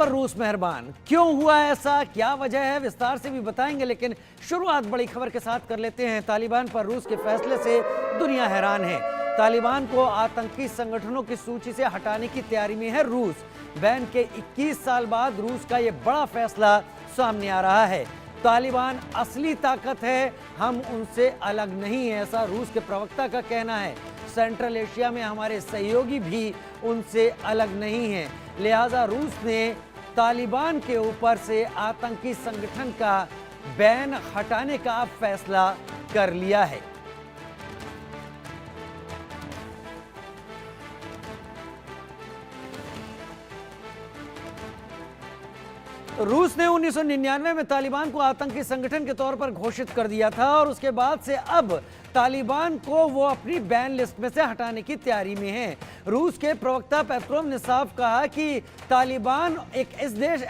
पर रूस मेहरबान क्यों हुआ ऐसा, क्या वजह है, विस्तार से भी बताएंगे। लेकिन शुरुआत बड़ी खबर के साथ कर लेते हैं। तालिबान पर रूस के फैसले से दुनिया हैरान है। तालिबान को आतंकी संगठनों की सूची से हटाने की तैयारी में है रूस। बैन के 21 साल बाद रूस का यह बड़ा फैसला सामने आ रहा है। तालिबान असली ताकत है, हम उनसे अलग नहीं है, ऐसा रूस के प्रवक्ता का कहना है। सेंट्रल एशिया में हमारे सहयोगी भी उनसे अलग नहीं हैं, लिहाजा रूस ने तालिबान के ऊपर से आतंकी संगठन का बैन हटाने का फैसला कर लिया है। रूस ने 1999 में तालिबान को आतंकी संगठन के तौर पर घोषित कर दिया था और उसके बाद से अब तालिबान को वो अपनी बैन लिस्ट में से हटाने की तैयारी में है। रूस के प्रवक्ता पेट्रोव ने साफ कहा कि तालिबान एक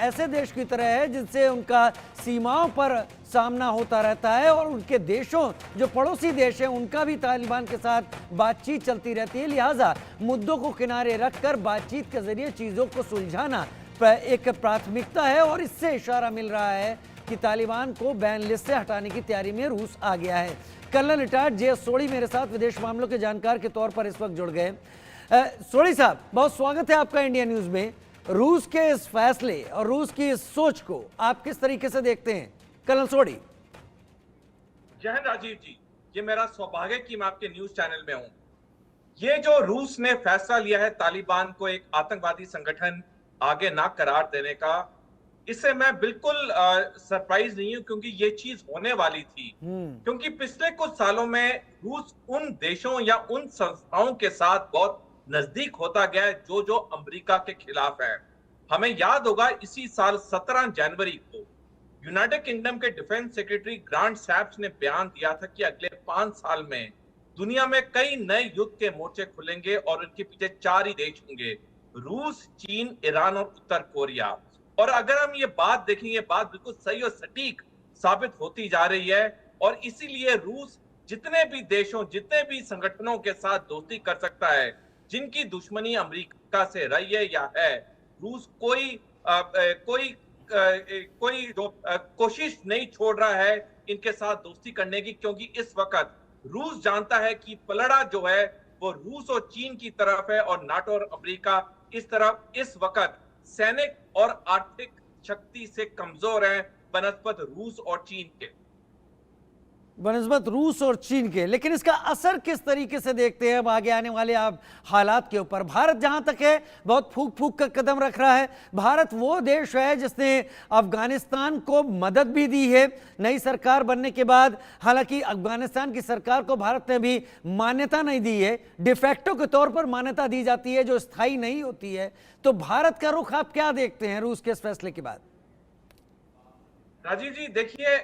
ऐसे देश की तरह है जिनसे उनका सीमाओं पर सामना होता रहता है और उनके देशों जो पड़ोसी देश हैं उनका भी तालिबान के साथ बातचीत चलती रहती है। लिहाजा मुद्दों को किनारे रखकर बातचीत के जरिए चीज़ों को सुलझाना एक प्राथमिकता है और इससे इशारा मिल रहा है कि तालिबान को बैन लिस्ट से हटाने की तैयारी में रूस आ गया है। Colonel retired JS. सोढ़ी मेरे साथ विदेश मामलों के जानकार के तौर पर इस वक्त जुड़ गए। सोढ़ी साहब, बहुत स्वागत है आपका इंडिया न्यूज में। रूस के इस फैसले और रूस की इस सोच को आप किस तरीके से देखते हैं, कर्नल सोढ़ी? जय हिंद राजीव जी, ये मेरा सौभाग्य कि मैं आपके न्यूज चैनल में हूं। ये जो रूस ने फैसला लिया है तालिबान को एक आतंकवादी संगठन आगे ना करार देने का, इससे मैं बिल्कुल सरप्राइज नहीं हूं, क्योंकि ये चीज होने वाली थी। क्योंकि पिछले कुछ सालों में रूस उन देशों या उन संस्थाओं के साथ बहुत नजदीक होता गया है जो जो अमेरिका के खिलाफ है। हमें याद होगा इसी साल 17 जनवरी को यूनाइटेड किंगडम के डिफेंस सेक्रेटरी ग्रांट सैप्स ने बयान दिया था कि अगले 5 साल में दुनिया में कई नए युद्ध के मोर्चे खुलेंगे और उनके पीछे 4 ही देश होंगे, रूस, चीन, ईरान और उत्तर कोरिया। और अगर हम ये बात देखें, ये बात बिल्कुल सही और सटीक साबित होती जा रही है। और इसीलिए रूस जितने भी देशों, जितने भी संगठनों के साथ दोस्ती कर सकता है, जिनकी दुश्मनी अमेरिका से रही है या है, रूस कोई कोशिश नहीं छोड़ रहा है इनके साथ दोस्ती करने की। क्योंकि इस वक्त रूस जानता है कि पलड़ा जो है वो रूस और चीन की तरफ है और नाटो और अमेरिका इस तरफ इस वक्त सैनिक और आर्थिक शक्ति से कमजोर है बनस्पत रूस और चीन के। बनस्बत रूस और चीन के। लेकिन इसका असर किस तरीके से देखते हैं अब आगे आने वाले आप हालात के ऊपर? भारत जहां तक है बहुत फूक फूक कर कदम रख रहा है। भारत वो देश है जिसने अफगानिस्तान को मदद भी दी है नई सरकार बनने के बाद। हालांकि अफगानिस्तान की सरकार को भारत ने भी मान्यता नहीं दी है, डिफेक्टो के तौर पर मान्यता दी जाती है जो स्थायी नहीं होती है। तो भारत का रुख आप क्या देखते हैं रूस के इस फैसले के बाद? राजीव जी देखिए,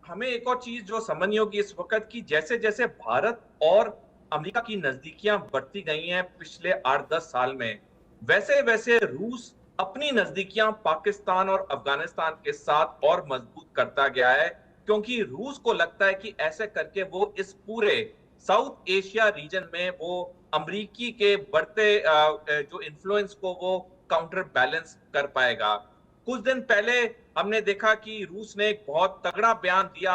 हमें एक और चीज जो समझनी होगी इस वक्त की, जैसे जैसे भारत और अमेरिका की नजदीकियां बढ़ती गई हैं पिछले 8-10 साल में, वैसे वैसे रूस अपनी नजदीकियां पाकिस्तान और अफगानिस्तान के साथ और मजबूत करता गया है। क्योंकि रूस को लगता है कि ऐसे करके वो इस पूरे साउथ एशिया रीजन में वो अमेरिकी के बढ़ते जो इन्फ्लुएंस को वो काउंटर बैलेंस कर पाएगा। कुछ दिन पहले हमने देखा कि रूस ने एक बहुत तगड़ा बयान दिया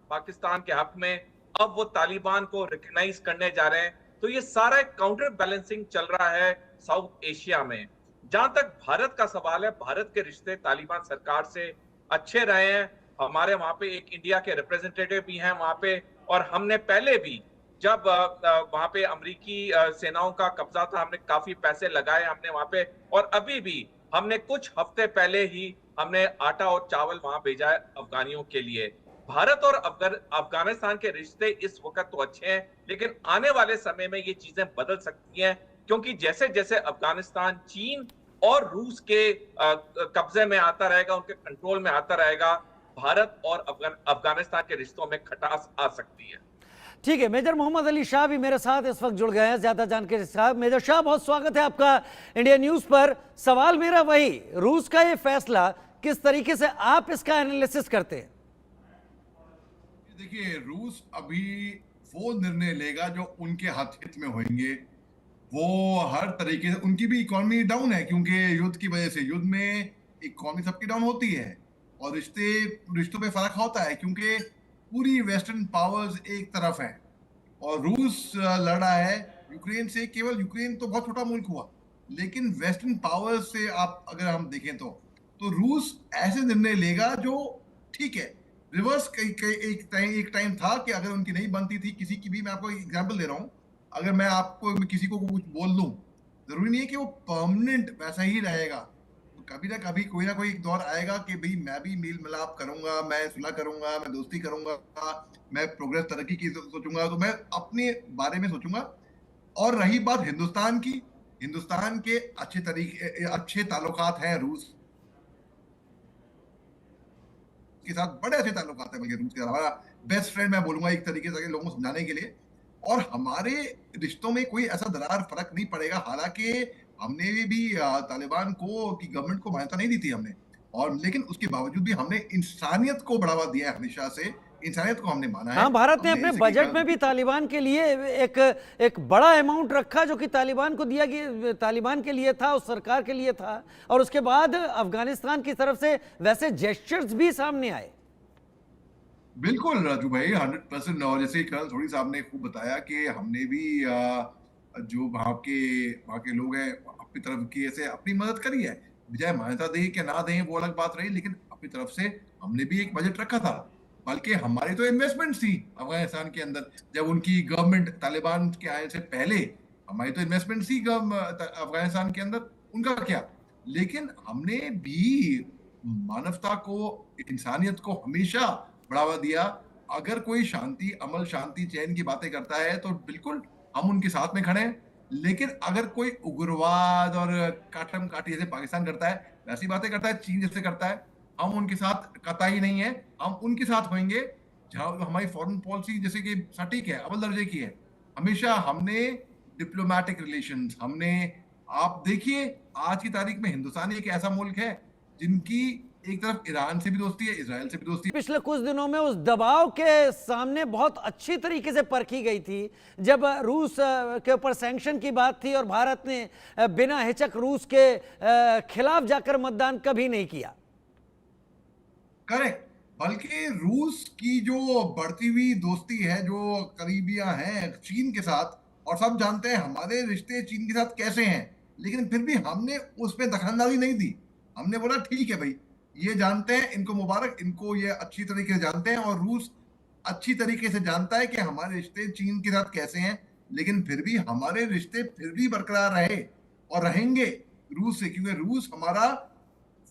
पाकिस्तान के हक में, अब वो तालिबान को रिकॉग्नाइज करने जा रहे हैं। तो ये सारा एक काउंटर बैलेंसिंग चल रहा है साउथ एशिया में। जहां तक भारत का सवाल है, भारत के रिश्ते तालिबान सरकार से अच्छे रहे हैं। हमारे वहां पे एक इंडिया के रिप्रेजेंटेटिव भी हैं वहां पे, और हमने पहले भी जब वहां पे अमेरिकी सेनाओं का कब्जा था, हमने काफी पैसे लगाए हमने वहां पे। और अभी भी हमने कुछ हफ्ते पहले ही हमने आटा और चावल वहां भेजा है अफगानियों के लिए। भारत और अफगानिस्तान के रिश्ते इस वक्त तो अच्छे हैं, लेकिन आने वाले समय में ये चीजें बदल सकती हैं। क्योंकि जैसे जैसे अफगानिस्तान चीन और रूस के कब्जे में आता रहेगा, उनके कंट्रोल में आता रहेगा, भारत और अफगानिस्तान के रिश्तों में खटास आ सकती है। ठीक है, मेजर मोहम्मद अली शाह भी मेरे साथ इस वक्त जुड़ गए हैं ज्यादा जानकारी के साथ। मेजर शाह, बहुत स्वागत है आपका इंडिया न्यूज पर। सवाल मेरा वही, रूस का ये फैसला किस तरीके से आप इसका एनालिसिस करते हैं? देखिए, रूस अभी वो निर्णय लेगा जो उनके हित में होंगे। वो हर तरीके से उनकी भी इकोनॉमी डाउन है, क्योंकि युद्ध की वजह से, युद्ध में इकोनॉमी सबकी डाउन होती है और रिश्तों पे फर्क होता है, क्योंकि पूरी वेस्टर्न पावर्स एक तरफ है और रूस लड़ रहा है यूक्रेन से। केवल यूक्रेन तो बहुत छोटा मुल्क हुआ, लेकिन वेस्टर्न पावर्स से आप अगर हम देखें तो रूस ऐसे निर्णय लेगा जो ठीक है। रिवर्स कई कई एक टाइम था कि अगर उनकी नहीं बनती थी किसी की भी, मैं आपको एग्जांपल दे रहा हूं, अगर मैं किसी को कुछ बोल दूं, जरूरी नहीं है कि वो परमानेंट वैसा ही रहेगा। कभी ना कभी कोई ना कोई एक दौर आएगा कि भाई मैं भी मेल मिलाप करूंगा, मैं सुलह करूंगा, मैं दोस्ती करूंगा, मैं प्रोग्रेस तरक्की की सोचूंगा, तो मैं अपने बारे में सोचूंगा। और रही बात हिंदुस्तान की, हिंदुस्तान के अच्छे ताल्लुकात हैं रूस के साथ, बड़े अच्छे ताल्लुकात हैं, बल्कि रूस के हमारा बेस्ट फ्रेंड मैं बोलूंगा एक तरीके से लोगों को समझाने के लिए। और हमारे रिश्तों में कोई ऐसा दरार फर्क नहीं पड़ेगा। हालांकि हमने भी तालिबान को की गवर्नमेंट को मान्यता नहीं दी थी हमने, और लेकिन उसके बावजूद भी हमने इंसानियत को बढ़ावा दिया है, हमेशा से इंसानियत को हमने माना है। हाँ, भारत ने हमने अपने जैसे कि बजट में भी तालिबान के लिए एक एक बड़ा अमाउंट रखा, जो कि तालिबान को दिया गया, तालिबान के लिए था, उस सरकार के लिए था। और उसके बाद अफगानिस्तान की तरफ से वैसे जेस्चर्स भी सामने आए। बिल्कुल राजू भाई, 100%। और जैसे कल थोड़ी साहब ने खूब बताया कि हमने भी जो वहाँ के लोग हैं अपनी तरफ की ऐसे अपनी मदद करी है। बजाय मान्यता दे कि ना दें वो अलग बात रही, लेकिन अपनी तरफ से हमने भी एक बजट रखा था। बल्कि हमारी तो इन्वेस्टमेंट थी अफगानिस्तान के अंदर, जब उनकी गवर्नमेंट तालिबान के आने से पहले हमारी तो इन्वेस्टमेंट थी अफगानिस्तान के अंदर। उनका क्या, लेकिन हमने भी मानवता को, इंसानियत को हमेशा बढ़ावा दिया। अगर कोई शांति, अमल, शांति, चैन की बातें करता है तो बिल्कुल हम उनके साथ में खड़े हैं। लेकिन अगर कोई उग्रवाद और काटम काटी जैसे पाकिस्तान करता है, वैसी बातें करता है, चीन जैसे करता है, हम उनके साथ कतई नहीं है। हम उनके साथ होंगे जहां हमारी फॉरेन पॉलिसी जैसे कि सटीक है, अव्वल दर्जे की है। हमेशा हमने डिप्लोमेटिक रिलेशंस हमने, आप देखिए आज की तारीख में हिंदुस्तान एक ऐसा मुल्क है जिनकी एक तरफ ईरान से भी दोस्ती है, इसराइल से भी दोस्ती है। पिछले कुछ दिनों में उस दबाव के सामने बहुत अच्छी तरीके से परखी गई थी, जब रूस के ऊपर सैंक्शन की बात थी और भारत ने बिना हिचक रूस के खिलाफ जाकर मतदान कभी नहीं किया। करेक्ट। बल्कि रूस की जो बढ़ती हुई दोस्ती है, जो करीबियां हैं चीन के साथ, और सब जानते हैं हमारे रिश्ते चीन के साथ कैसे हैं, लेकिन फिर भी हमने उसमें दखलंदाजी नहीं दी। हमने बोला ठीक है भाई, ये जानते हैं, इनको मुबारक, इनको ये अच्छी तरीके से जानते हैं, और रूस अच्छी तरीके से जानता है कि हमारे रिश्ते चीन के साथ कैसे हैं। लेकिन फिर भी हमारे रिश्ते फिर भी बरकरार रहे और रहेंगे रूस से, क्योंकि रूस हमारा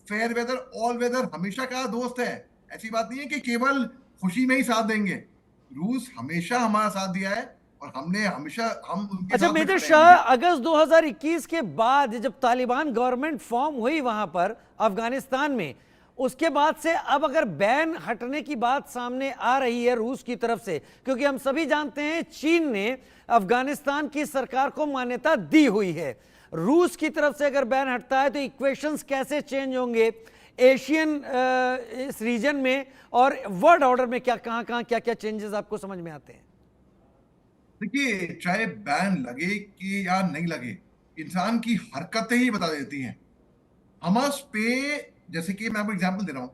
फेयर वेदर ऑल वेदर हमेशा का दोस्त है। ऐसी बात नहीं है कि केवल खुशी में ही साथ देंगे। रूस हमेशा हमारा साथ दिया है और हमने हमेशा हम उनके अच्छा साथ में मेजर खड़े शाह, हैं। अगस्त 2021 के बाद जब तालिबान गवर्नमेंट फॉर्म हुई वहां पर अफगानिस्तान में, उसके बाद से अब अगर बैन हटने की बात सामने आ रही है रूस की तरफ से, क्योंकि हम सभी जानते हैं चीन ने अफगानिस्तान की सरकार को मान्यता दी हुई है, रूस की तरफ से अगर बैन हटता है तो इक्वेशंस कैसे चेंज होंगे एशियन इस रीजन में, और वर्ल्ड ऑर्डर में क्या कहां क्या क्या चेंजेस आपको समझ में आते हैं? देखिए, चाहे बैन लगे कि या नहीं लगे, इंसान की हरकतें ही बता देती हैं। हमास पे, जैसे कि मैं आपको एग्जांपल दे रहा हूं,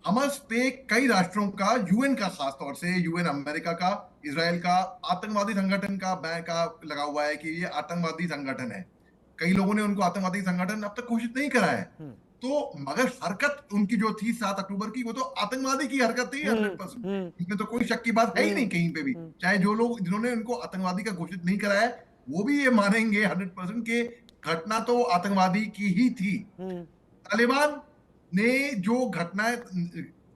हमास पे कई राष्ट्रों का, यूएन का, खास तौर से यूएन अमेरिका का, इसराइल का, आतंकवादी संगठन का बैन का लगा हुआ है कि ये आतंकवादी संगठन है। कई लोगों ने उनको आतंकवादी संगठन अब तक घोषित नहीं करा है। तो मगर हरकत उनकी जो थी 7 अक्टूबर की, वो तो आतंकवादी की हरकत थी 100%। इसमें तो कोई शक की बात है ही नहीं कहीं पे भी। चाहे जो लोग जिन्होंने उनको आतंकवादी का घोषित नहीं करा है, वो भी ये मानेंगे 100% के घटना तो आतंकवादी की ही थी। तालिबान ने जो घटनाएं,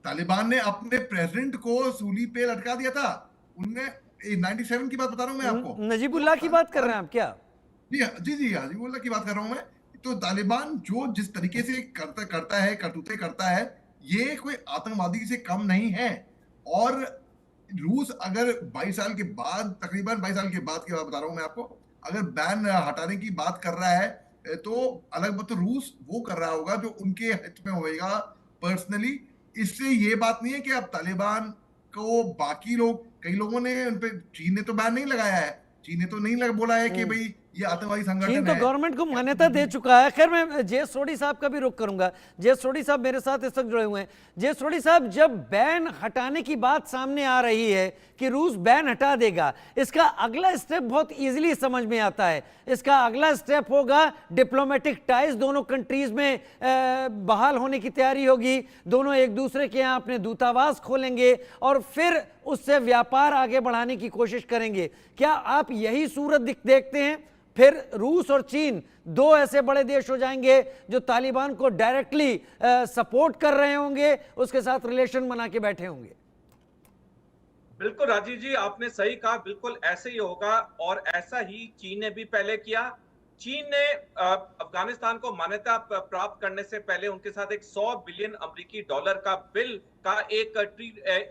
तालिबान ने अपने प्रेसिडेंट को सूली पे लटका दिया था। उनने 97 की बात बता रहा हूं मैं आपको। नजीबुल्लाह की बात कर रहे हैं आप क्या? जी हाँ, नजीबुल्लाह की बात कर रहा हूं मैं। तो तालिबान जो जिस तरीके से करता है, करतूतें करता है, ये कोई आतंकवादी से कम नहीं है। और रूस अगर 22 साल के बाद, तकरीबन 22 साल के बाद की बात बता रहा हूं मैं आपको, अगर बैन हटाने की बात कर रहा है तो अलग बात, तो रूस वो कर रहा होगा जो उनके हित में होएगा पर्सनली। इससे ये बात नहीं है कि अब तालिबान को बाकी लोग, कई लोगों ने उन पे, चीन ने तो बैन नहीं लगाया है, चीन ने तो नहीं बोला है कि भाई ये आतंकवादी चीन संगठन तो है। गवर्नमेंट को मान्यता दे चुका है। खैर, मैं जे सोडी साहब का भी रुख करूंगा। जे सोडी साहब मेरे साथ इस वक्त जुड़े हुए हैं। जे सोडी साहब, जब बैन हटाने की बात सामने आ रही है कि रूस बैन हटा देगा, इसका अगला स्टेप बहुत इजीली समझ में आता है। इसका अगला स्टेप होगा डिप्लोमेटिक टाइज, दोनों कंट्रीज में बहाल होने की तैयारी होगी, दोनों एक दूसरे के यहाँ अपने दूतावास खोलेंगे और फिर उससे व्यापार आगे बढ़ाने की कोशिश करेंगे। क्या आप यही सूरत देखते हैं? फिर रूस और चीन दो ऐसे बड़े देश हो जाएंगे जो तालिबान को डायरेक्टली सपोर्ट कर रहे होंगे, उसके साथ रिलेशन बना के बैठे होंगे। बिल्कुल राजीव जी, आपने सही कहा, बिल्कुल ऐसे ही होगा और ऐसा ही चीन ने भी पहले किया। चीन ने अफगानिस्तान को मान्यता प्राप्त करने से पहले उनके साथ एक 100 बिलियन अमेरिकी डॉलर का बिल का एक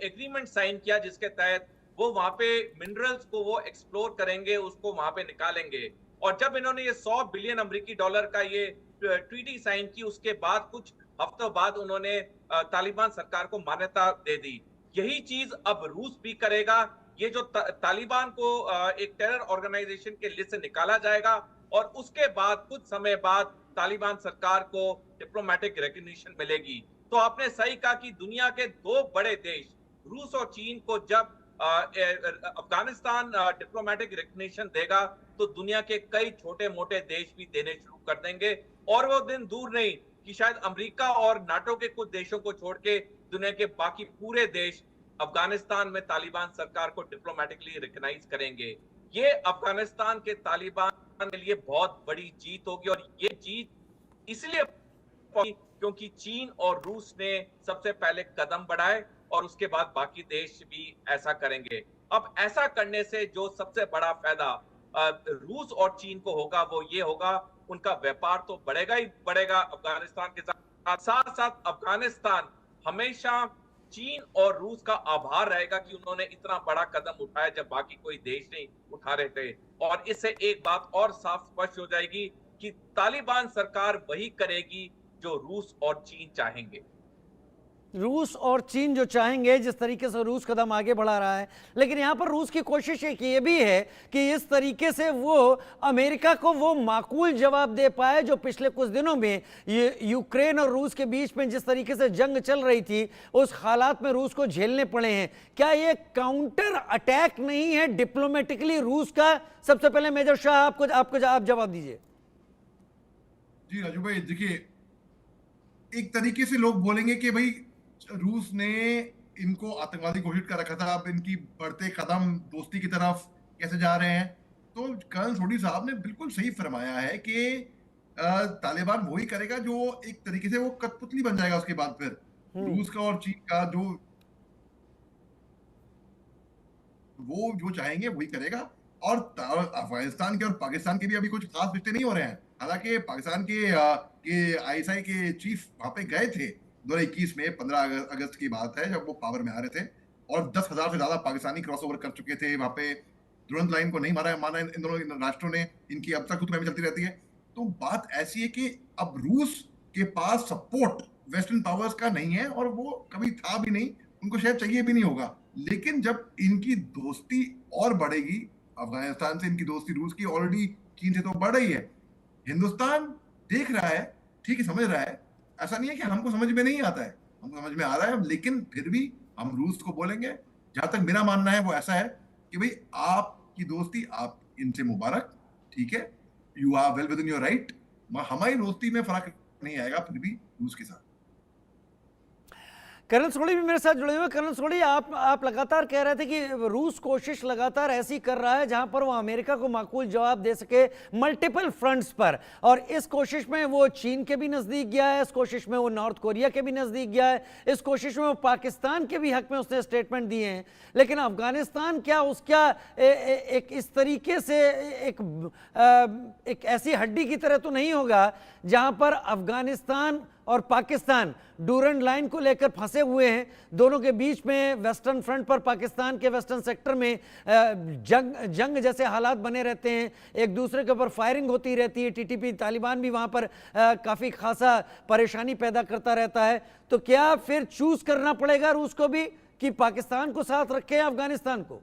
एग्रीमेंट साइन किया, जिसके तहत वो वहां पे मिनरल्स को वो एक्सप्लोर करेंगे, उसको वहां पे निकालेंगे। और जब इन्होंने ये 100 बिलियन अमेरिकी डॉलर का ये ट्रीटी साइन की, उसके बाद कुछ हफ्तों बाद उन्होंने तालिबान सरकार को मान्यता दे दी। यही चीज अब रूस भी करेगा। ये जो तालिबान को एक टेरर ऑर्गेनाइजेशन के लिस्ट से निकाला जाएगा और उसके बाद कुछ समय बाद तालिबान सरकार को डिप्लोमेटिक रिकॉग्निशन मिलेगी। तो आपने सही कहा कि दुनिया के दो बड़े देश रूस और चीन को जब अफगानिस्तान डिप्लोमेटिक रिकॉग्निशन देगा तो दुनिया के कई छोटे मोटे देश भी देने शुरू कर देंगे। और वो दिन दूर नहीं कि शायद अमेरिका और नाटो के कुछ देशों को छोड़ के दुनिया के बाकी पूरे देश अफगानिस्तान में तालिबान सरकार को डिप्लोमेटिकली रिकॉग्नाइज करेंगे। ये अफगानिस्तान के तालिबान के लिए बहुत बड़ी जीत होगी और ये जीत इसलिए क्योंकि चीन और रूस ने सबसे पहले कदम बढ़ाए और उसके बाद बाकी देश भी ऐसा करेंगे। अब ऐसा करने से जो सबसे बड़ा फायदा रूस और चीन को होगा वो ये होगा, उनका व्यापार तो बढ़ेगा ही बढ़ेगा अफगानिस्तान के साथ। साथ साथ अफगानिस्तान हमेशा चीन और रूस का आभार रहेगा कि उन्होंने इतना बड़ा कदम उठाया जब बाकी कोई देश नहीं उठा रहे थे। और इससे एक बात और साफ स्पष्ट हो जाएगी कि तालिबान सरकार वही करेगी जो रूस और चीन चाहेंगे। रूस और चीन जो चाहेंगे, जिस तरीके से रूस कदम आगे बढ़ा रहा है, लेकिन यहाँ पर रूस की कोशिश एक ये भी है कि इस तरीके से वो अमेरिका को वो माकूल जवाब दे पाए जो पिछले कुछ दिनों में ये यूक्रेन और रूस के बीच में जिस तरीके से जंग चल रही थी, उस हालात में रूस को झेलने पड़े हैं। क्या ये काउंटर अटैक नहीं है डिप्लोमेटिकली रूस का? सबसे पहले मेजर शाह आप जवाब दीजिए। जी राजू भाई, देखिए, एक तरीके से लोग बोलेंगे कि भाई रूस ने इनको आतंकवादी घोषित कर रखा था, अब इनकी बढ़ते कदम दोस्ती की तरफ कैसे जा रहे हैं। तो कर्नल सोडी साहब ने बिल्कुल सही फरमाया है कि तालिबान वही करेगा जो एक तरीके से वो कठपुतली बन जाएगा। उसके बाद फिर रूस का और चीन का वो जो चाहेंगे वही करेगा। और अफगानिस्तान के और पाकिस्तान के भी अभी कुछ खास रिश्ते नहीं हो रहे हैं। हालांकि पाकिस्तान के आईएसआई के चीफ वहां पे गए थे 2021 में, 15 अगस्त की बात है, जब वो पावर में आ रहे थे और 10,000 से ज्यादा पाकिस्तानी क्रॉस ओवर कर चुके थे वहां पे। दुरंत लाइन को नहीं माना इन दोनों राष्ट्रों ने, इनकी अब तक खुद चलती रहती है। तो बात ऐसी है कि अब रूस के पास सपोर्ट वेस्टर्न पावर्स का नहीं है और वो कभी था भी नहीं, उनको शायद चाहिए भी नहीं होगा। लेकिन जब इनकी दोस्ती और बढ़ेगी, अफगानिस्तान से इनकी दोस्ती रूस की ऑलरेडी चीन से तो बढ़ रही है, हिंदुस्तान देख रहा है, ठीक है, समझ रहा है। ऐसा नहीं है कि हमको समझ में नहीं आता है, हमको समझ में आ रहा है, लेकिन फिर भी हम रूस को बोलेंगे। जहां तक मेरा मानना है वो ऐसा है कि भाई आपकी दोस्ती, आप इनसे मुबारक, ठीक है, you are well within your right. हमारी दोस्ती में फर्क नहीं आएगा फिर भी रूस के साथ। कर्नल सोडी भी मेरे साथ जुड़े हुए। कर्नल सोडी, आप लगातार कह रहे थे कि रूस कोशिश लगातार ऐसी कर रहा है जहां पर वो अमेरिका को माकूल जवाब दे सके मल्टीपल फ्रंट्स पर, और इस कोशिश में वो चीन के भी नजदीक गया है, इस कोशिश में वो नॉर्थ कोरिया के भी नजदीक गया है, इस कोशिश में वो पाकिस्तान के भी हक में उसने स्टेटमेंट दिए हैं। लेकिन अफगानिस्तान क्या उसका एक इस तरीके से एक ऐसी हड्डी की तरह तो नहीं होगा जहां पर अफगानिस्तान और पाकिस्तान डूरंड लाइन को लेकर फंसे हुए हैं, दोनों के बीच में वेस्टर्न फ्रंट पर पाकिस्तान के वेस्टर्न सेक्टर में जंग जैसे हालात बने रहते हैं, एक दूसरे के ऊपर फायरिंग होती रहती है, टीटीपी तालिबान भी वहां पर काफी खासा परेशानी पैदा करता रहता है। तो क्या फिर चूज करना पड़ेगा रूस को भी कि पाकिस्तान को साथ रखे या अफगानिस्तान को?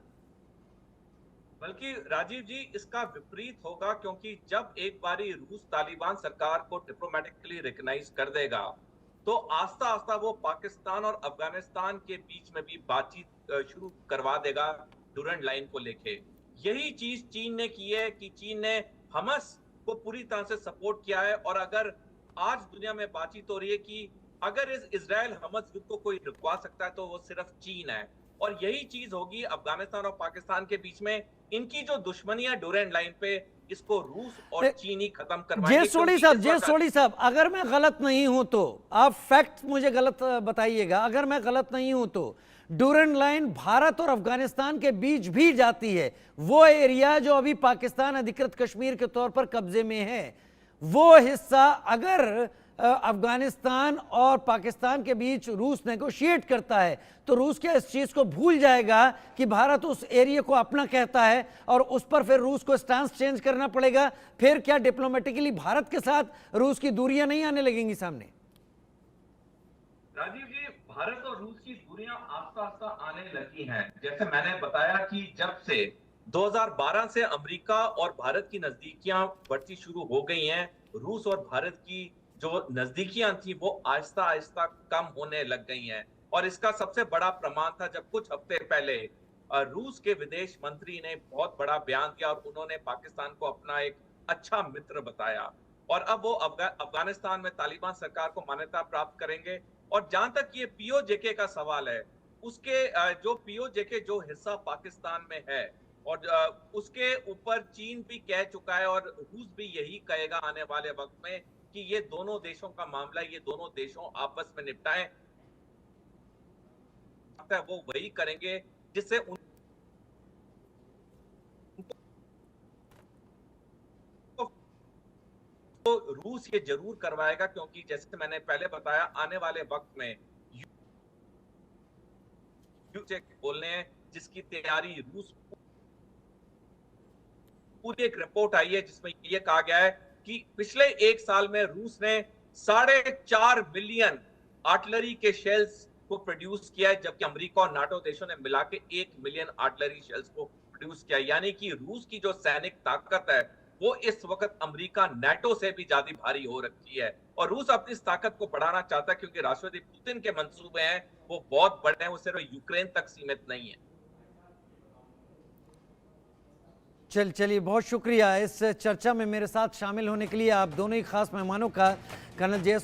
बल्कि राजीव जी इसका विपरीत होगा, क्योंकि जब एक बारी रूस तालिबान सरकार को डिप्लोमेटिकली रिकॉग्नाइज कर देगा तो आस्ता आस्ता वो पाकिस्तान और अफगानिस्तान के बीच में भी बातचीत शुरू करवा देगा डूरेंट लाइन को लेके। यही चीज चीन ने की है कि चीन ने हमास को पूरी तरह से सपोर्ट किया है। और अगर आज दुनिया में बातचीत हो रही है कि अगर इस इजराइल हमास युद्ध को कोई रुकवा सकता है तो वो सिर्फ चीन है। और यही चीज होगी अफगानिस्तान और पाकिस्तान के बीच में। इनकी जो दुश्मनी है डूरेंट लाइन पे, इसको रूस और चीन ही खत्म करवाएंगे। जे सोढ़ी साहब, अगर मैं गलत नहीं हूं तो आप फैक्ट मुझे गलत बताइएगा, अगर मैं गलत नहीं हूं तो डूरेंट लाइन भारत और अफगानिस्तान के बीच भी जाती है। वो एरिया जो अभी पाकिस्तान अधिकृत कश्मीर के तौर पर कब्जे में है, वो हिस्सा अगर अफगानिस्तान और पाकिस्तान के बीच रूस नेगोशिएट करता है तो रूस क्या इस चीज को भूल जाएगा कि भारत उस एरिया को अपना कहता है और उस पर फिर रूस को स्टांस चेंज करना पड़ेगा? फिर क्या डिप्लोमेटिकली भारत के साथ रूस की दूरियां नहीं आने लगेंगी सामने? राजीव जी, भारत और रूस की दूरियां आस्ता आस्ता आने लगी हैं। जैसे मैंने बताया कि जब से 2012 से अमेरिका और भारत की नजदीकियां बढ़ती शुरू हो गई हैं, रूस और भारत की जो नजदीकियां थी वो आहिस्ता आहिस्ता कम होने लग गई हैं। और इसका सबसे बड़ा प्रमाण था जब कुछ हफ्ते पहले रूस के विदेश मंत्री ने बहुत बड़ा बयान दिया और उन्होंने पाकिस्तान को अपना एक अच्छा मित्र बताया। और अब वो अफगानिस्तान में तालिबान सरकार को मान्यता प्राप्त करेंगे। और जहां तक ये पीओजेके का सवाल है, उसके जो पीओजेके जो हिस्सा पाकिस्तान में है और उसके ऊपर चीन भी कह चुका है और रूस भी यही कहेगा आने वाले वक्त में कि ये दोनों देशों का मामला, ये दोनों देशों आपस में निपटाएं। वो वही करेंगे जिससे तो रूस ये जरूर करवाएगा, क्योंकि जैसे मैंने पहले बताया आने वाले वक्त में बोलने हैं जिसकी तैयारी रूस, पूरी एक रिपोर्ट आई है जिसमें यह कहा गया है कि पिछले एक साल में रूस ने 4.5 मिलियन आर्टिलरी के शेल्स को प्रोड्यूस किया है, जबकि अमेरिका और नाटो देशों ने मिला के 1 मिलियन आर्टिलरी शेल्स को प्रोड्यूस किया। यानी कि रूस की जो सैनिक ताकत है वो इस वक्त अमेरिका नाटो से भी ज्यादा भारी हो रखी है। और रूस अपनी इस ताकत को बढ़ाना चाहता है क्योंकि राष्ट्रपति पुतिन के मंसूबे हैं वो बहुत बड़े हैं, वो सिर्फ यूक्रेन तक सीमित नहीं है। चलिए, बहुत शुक्रिया इस चर्चा में मेरे साथ शामिल होने के लिए आप दोनों ही खास मेहमानों का। कर्नल जे